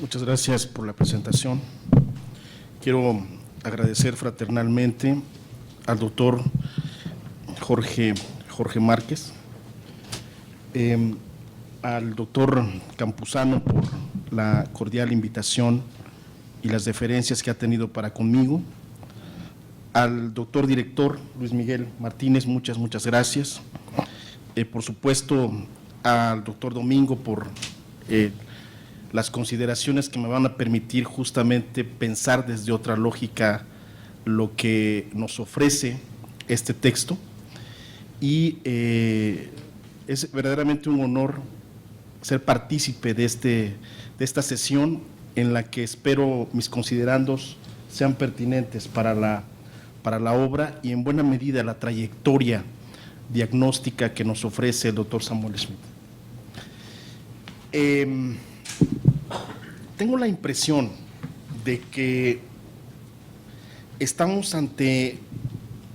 Muchas gracias por la presentación. Quiero agradecer fraternalmente al doctor Jorge Márquez, al doctor Campuzano por la cordial invitación y las deferencias que ha tenido para conmigo, al doctor director Luis Miguel Martínez, muchas gracias. Por supuesto, al doctor Domingo por las consideraciones que me van a permitir justamente pensar desde otra lógica lo que nos ofrece este texto. Y es verdaderamente un honor ser partícipe de esta sesión en la que espero mis considerandos sean pertinentes para la obra y en buena medida la trayectoria diagnóstica que nos ofrece el doctor Samuel Schmidt. Tengo la impresión de que estamos ante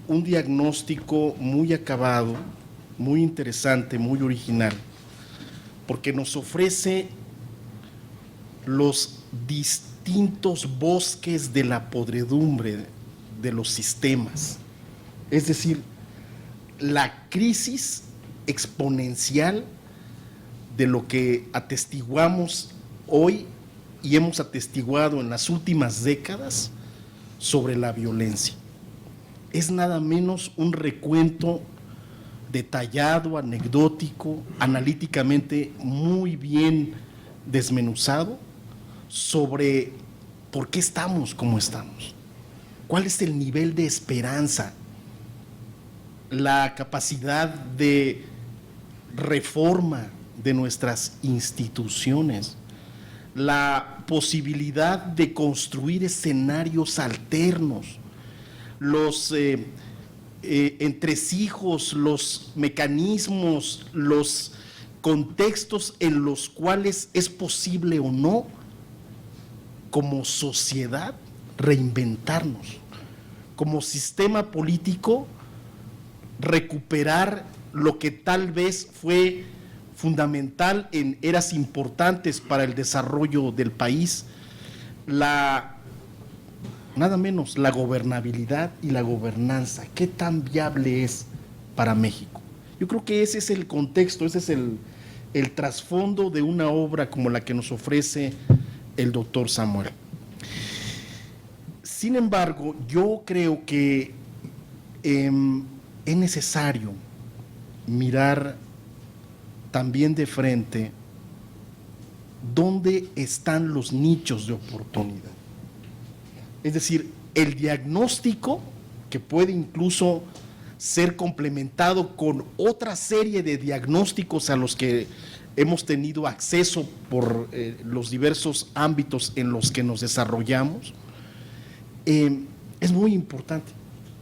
un diagnóstico muy acabado, muy interesante, muy original, porque nos ofrece los distintos bosques de la podredumbre de los sistemas, es decir, la crisis exponencial de lo que atestiguamos hoy y hemos atestiguado en las últimas décadas sobre la violencia. Es nada menos un recuento detallado, anecdótico, analíticamente muy bien desmenuzado sobre por qué estamos como estamos, cuál es el nivel de esperanza, la capacidad de reforma de nuestras instituciones, la posibilidad de construir escenarios alternos, los entresijos, los mecanismos, los contextos en los cuales es posible o no, como sociedad, reinventarnos, como sistema político, recuperar lo que tal vez fue fundamental en eras importantes para el desarrollo del país, nada menos la gobernabilidad y la gobernanza. ¿Qué tan viable es para México? Yo creo que ese es el contexto, ese es el trasfondo de una obra como la que nos ofrece el doctor Samuel. Sin embargo, yo creo que es necesario mirar también de frente dónde están los nichos de oportunidad. Es decir, el diagnóstico, que puede incluso ser complementado con otra serie de diagnósticos a los que hemos tenido acceso por los diversos ámbitos en los que nos desarrollamos, es muy importante,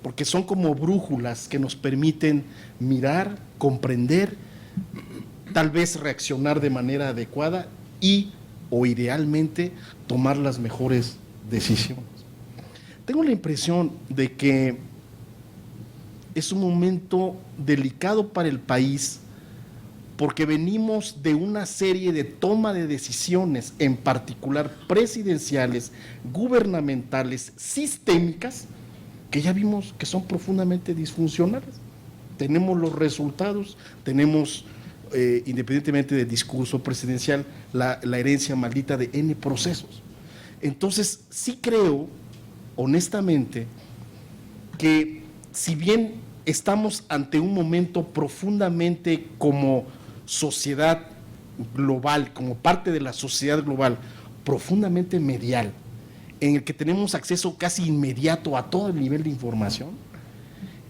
porque son como brújulas que nos permiten mirar, comprender, tal vez reaccionar de manera adecuada o idealmente tomar las mejores decisiones. Tengo la impresión de que es un momento delicado para el país porque venimos de una serie de toma de decisiones, en particular presidenciales, gubernamentales, sistémicas, que ya vimos que son profundamente disfuncionales. Tenemos los resultados, tenemos, independientemente del discurso presidencial, la herencia maldita de N procesos. Entonces, sí creo, honestamente, que si bien estamos ante un momento profundamente como sociedad global, como parte de la sociedad global, profundamente medial, en el que tenemos acceso casi inmediato a todo el nivel de información,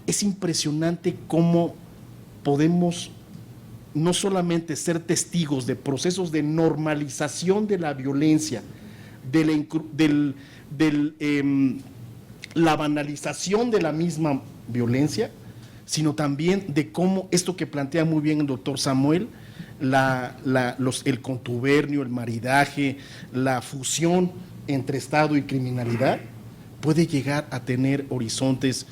es impresionante cómo podemos no solamente ser testigos de procesos de normalización de la violencia, de la banalización de la misma violencia, sino también de cómo esto que plantea muy bien el doctor Samuel, el contubernio, el maridaje, la fusión entre Estado y criminalidad, puede llegar a tener horizontes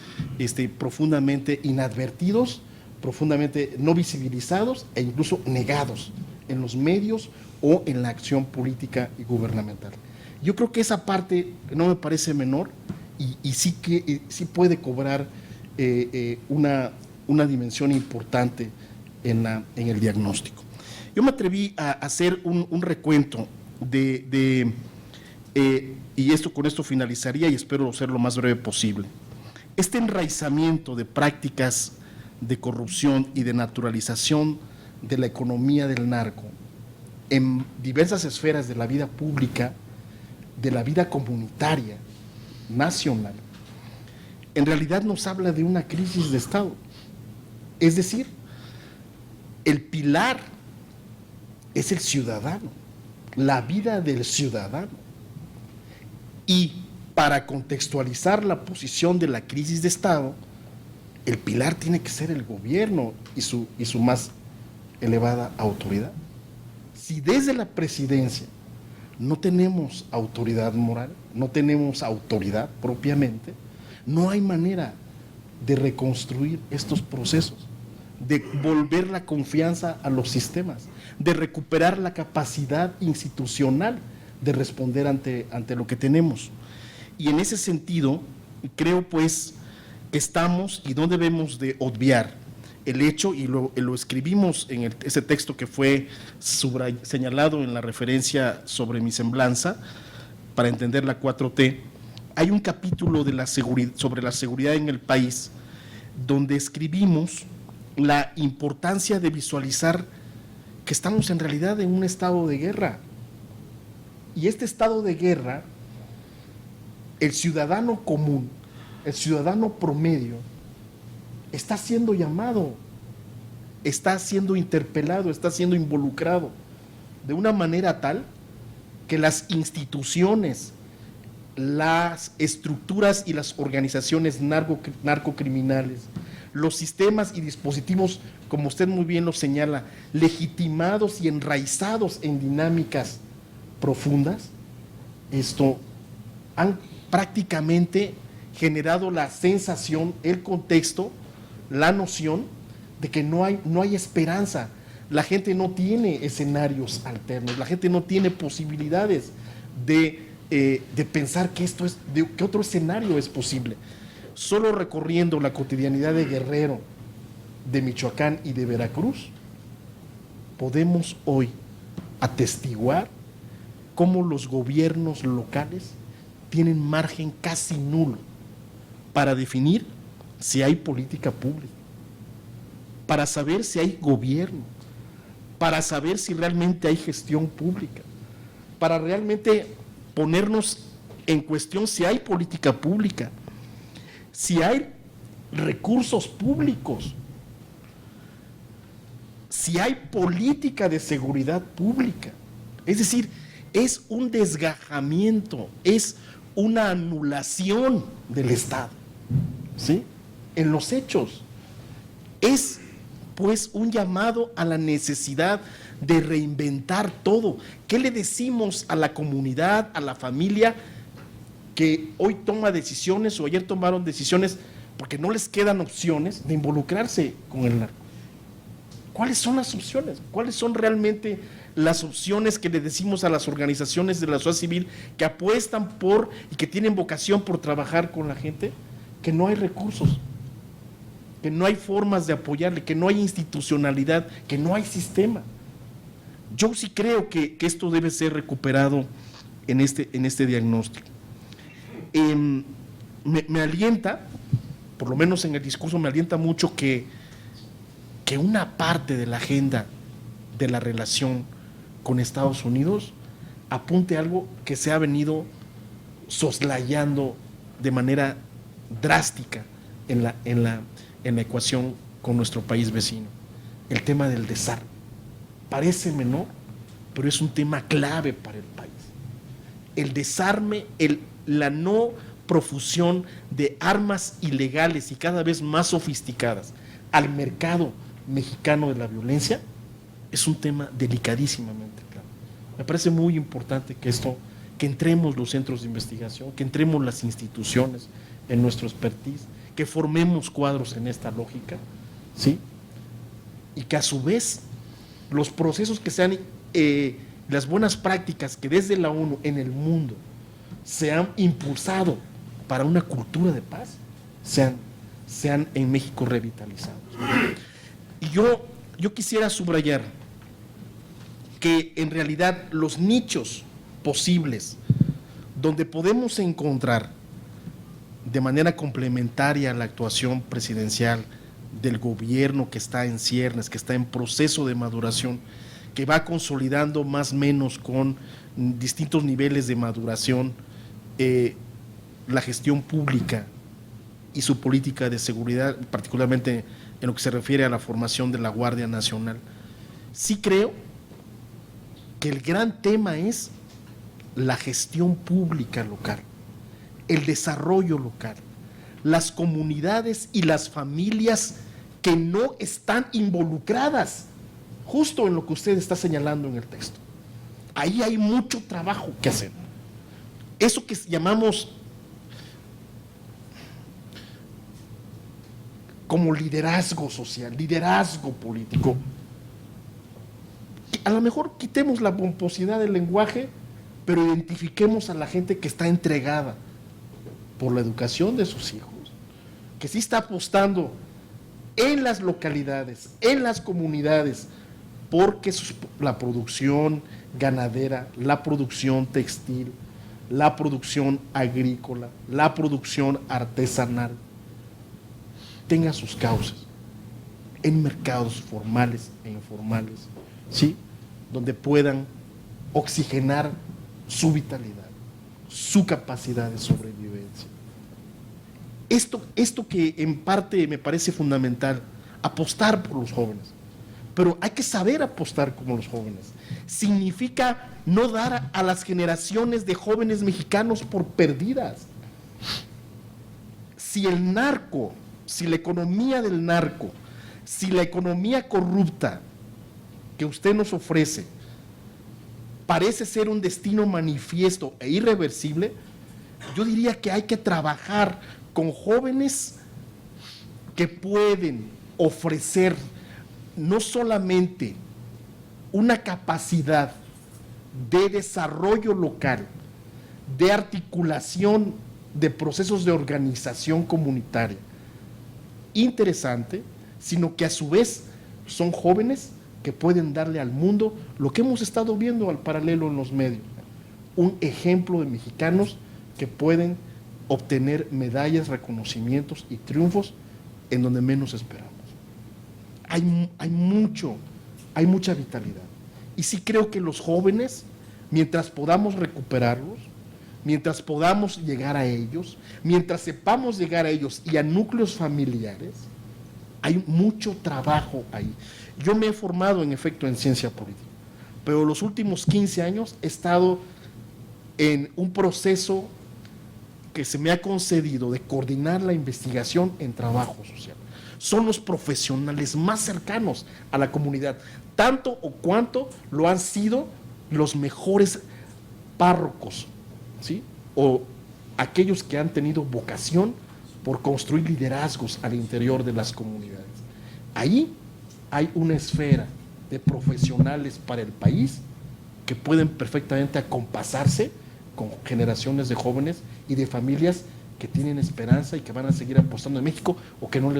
profundamente inadvertidos, profundamente no visibilizados e incluso negados en los medios o en la acción política y gubernamental. Yo creo que esa parte no me parece menor y sí que sí puede cobrar una dimensión importante en el diagnóstico. Yo me atreví a hacer un recuento y con esto finalizaría y espero ser lo más breve posible. Este enraizamiento de prácticas de corrupción y de naturalización de la economía del narco en diversas esferas de la vida pública, de la vida comunitaria, nacional, en realidad nos habla de una crisis de Estado. Es decir, el pilar es el ciudadano, la vida del ciudadano. Y para contextualizar la posición de la crisis de Estado, el pilar tiene que ser el gobierno y su más elevada autoridad. Si desde la presidencia no tenemos autoridad moral, no tenemos autoridad propiamente, no hay manera de reconstruir estos procesos, de volver la confianza a los sistemas, de recuperar la capacidad institucional de responder ante lo que tenemos. Y en ese sentido, creo pues que estamos y no debemos de obviar el hecho, y lo escribimos en ese texto que fue señalado en la referencia sobre mi semblanza, para entender la 4T, hay un capítulo sobre la seguridad en el país, donde escribimos la importancia de visualizar que estamos en realidad en un estado de guerra. Y este estado de guerra, el ciudadano común, el ciudadano promedio, está siendo llamado, está siendo interpelado, está siendo involucrado de una manera tal que las instituciones, las estructuras y las organizaciones narcocriminales, los sistemas y dispositivos, como usted muy bien lo señala, legitimados y enraizados en dinámicas profundas, han prácticamente generado la sensación, el contexto, la noción de que no hay esperanza. La gente no tiene escenarios alternos, la gente no tiene posibilidades de pensar que que otro escenario es posible. Solo recorriendo la cotidianidad de Guerrero, de Michoacán y de Veracruz, podemos hoy atestiguar cómo los gobiernos locales tienen margen casi nulo para definir si hay política pública, para saber si hay gobierno, para saber si realmente hay gestión pública, para realmente ponernos en cuestión si hay política pública, si hay recursos públicos, si hay política de seguridad pública. Es decir, es un desgajamiento, es una anulación del Estado, ¿sí? En los hechos. Es, pues, un llamado a la necesidad de reinventar todo. ¿Qué le decimos a la comunidad, a la familia que hoy toma decisiones o ayer tomaron decisiones porque no les quedan opciones de involucrarse con el narco? ¿Cuáles son las opciones? ¿Cuáles son realmente las opciones que le decimos a las organizaciones de la sociedad civil que apuestan por y que tienen vocación por trabajar con la gente? Que no hay recursos, que no hay formas de apoyarle, que no hay institucionalidad, que no hay sistema. Yo sí creo que esto debe ser recuperado en este diagnóstico. Me alienta, por lo menos en el discurso, me alienta mucho que una parte de la agenda de la relación con Estados Unidos apunte a algo que se ha venido soslayando de manera drástica en la ecuación con nuestro país vecino, el tema del desarme. Parece menor, pero es un tema clave para el país. El desarme, la no profusión de armas ilegales y cada vez más sofisticadas al mercado mexicano de la violencia es un tema delicadísimamente claro. Me parece muy importante que entremos los centros de investigación, que entremos las instituciones en nuestro expertise, que formemos cuadros en esta lógica, ¿sí? Y que a su vez los procesos que se han las buenas prácticas que desde la ONU en el mundo se han impulsado para una cultura de paz sean en México revitalizados. Y yo quisiera subrayar que en realidad los nichos posibles donde podemos encontrar de manera complementaria a la actuación presidencial del gobierno que está en ciernes, que está en proceso de maduración, que va consolidando más o menos con distintos niveles de maduración la gestión pública y su política de seguridad, particularmente en lo que se refiere a la formación de la Guardia Nacional. Sí creo que el gran tema es la gestión pública local, el desarrollo local, las comunidades y las familias que no están involucradas, justo en lo que usted está señalando en el texto. Ahí hay mucho trabajo que hacer. Eso que llamamos como liderazgo social, liderazgo político. A lo mejor quitemos la pomposidad del lenguaje, pero identifiquemos a la gente que está entregada por la educación de sus hijos, que sí está apostando en las localidades, en las comunidades, porque la producción ganadera, la producción textil, la producción agrícola, la producción artesanal, tenga sus causas en mercados formales e informales, ¿sí? Donde puedan oxigenar su vitalidad, su capacidad de sobrevivencia. Esto que en parte me parece fundamental, apostar por los jóvenes, pero hay que saber apostar como los jóvenes. Significa no dar a las generaciones de jóvenes mexicanos por perdidas. Si el narco, si la economía del narco, si la economía corrupta que usted nos ofrece parece ser un destino manifiesto e irreversible, yo diría que hay que trabajar con jóvenes que pueden ofrecer no solamente una capacidad de desarrollo local, de articulación de procesos de organización comunitaria interesante, sino que a su vez son jóvenes que pueden darle al mundo lo que hemos estado viendo al paralelo en los medios, un ejemplo de mexicanos que pueden obtener medallas, reconocimientos y triunfos en donde menos esperamos. Hay mucha vitalidad. Y sí creo que los jóvenes, mientras podamos recuperarlos, mientras podamos llegar a ellos, mientras sepamos llegar a ellos y a núcleos familiares, hay mucho trabajo ahí. Yo me he formado en efecto en ciencia política, pero los últimos 15 años he estado en un proceso que se me ha concedido de coordinar la investigación en trabajo social. Son los profesionales más cercanos a la comunidad, tanto o cuanto lo han sido los mejores párrocos, ¿sí? O aquellos que han tenido vocación por construir liderazgos al interior de las comunidades. Ahí hay una esfera de profesionales para el país que pueden perfectamente acompasarse con generaciones de jóvenes y de familias que tienen esperanza y que van a seguir apostando en México o que no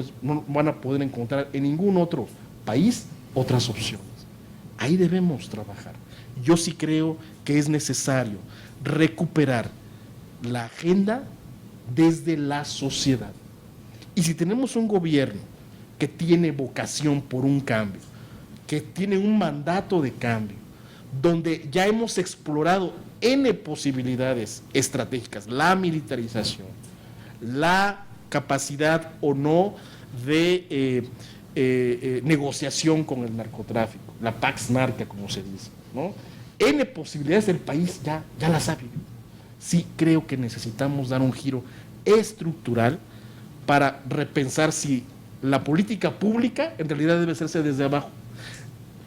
van a poder encontrar en ningún otro país otras opciones. Ahí debemos trabajar. Yo sí creo que es necesario recuperar la agenda desde la sociedad. Y si tenemos un gobierno que tiene vocación por un cambio, que tiene un mandato de cambio, donde ya hemos explorado N posibilidades estratégicas, la militarización, la capacidad o no de negociación con el narcotráfico, la Pax Narca, como se dice, ¿no? N posibilidades del país ya las ha vivido. Sí creo que necesitamos dar un giro estructural para repensar si la política pública en realidad debe hacerse desde abajo,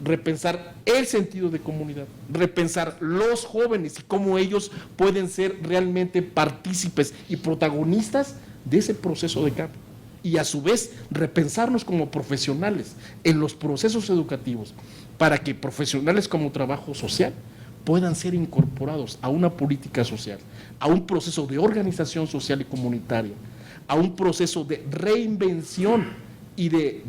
repensar el sentido de comunidad, repensar los jóvenes y cómo ellos pueden ser realmente partícipes y protagonistas de ese proceso de cambio. Y a su vez repensarnos como profesionales en los procesos educativos para que profesionales como trabajo social puedan ser incorporados a una política social, a un proceso de organización social y comunitaria, a un proceso de reinvención y de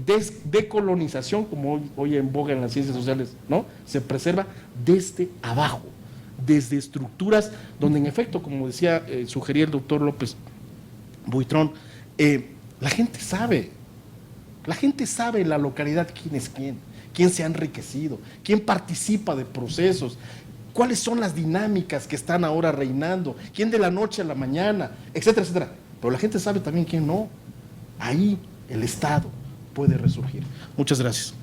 decolonización, como hoy en boga en las ciencias sociales, ¿no? Se preserva desde abajo, desde estructuras donde en efecto, como decía, sugería el doctor López Buitrón, la gente sabe en la localidad quién es quién se ha enriquecido, quién participa de procesos, cuáles son las dinámicas que están ahora reinando, quién de la noche a la mañana, etcétera, etcétera. Pero la gente sabe también quién no. Ahí el Estado puede resurgir. Muchas gracias.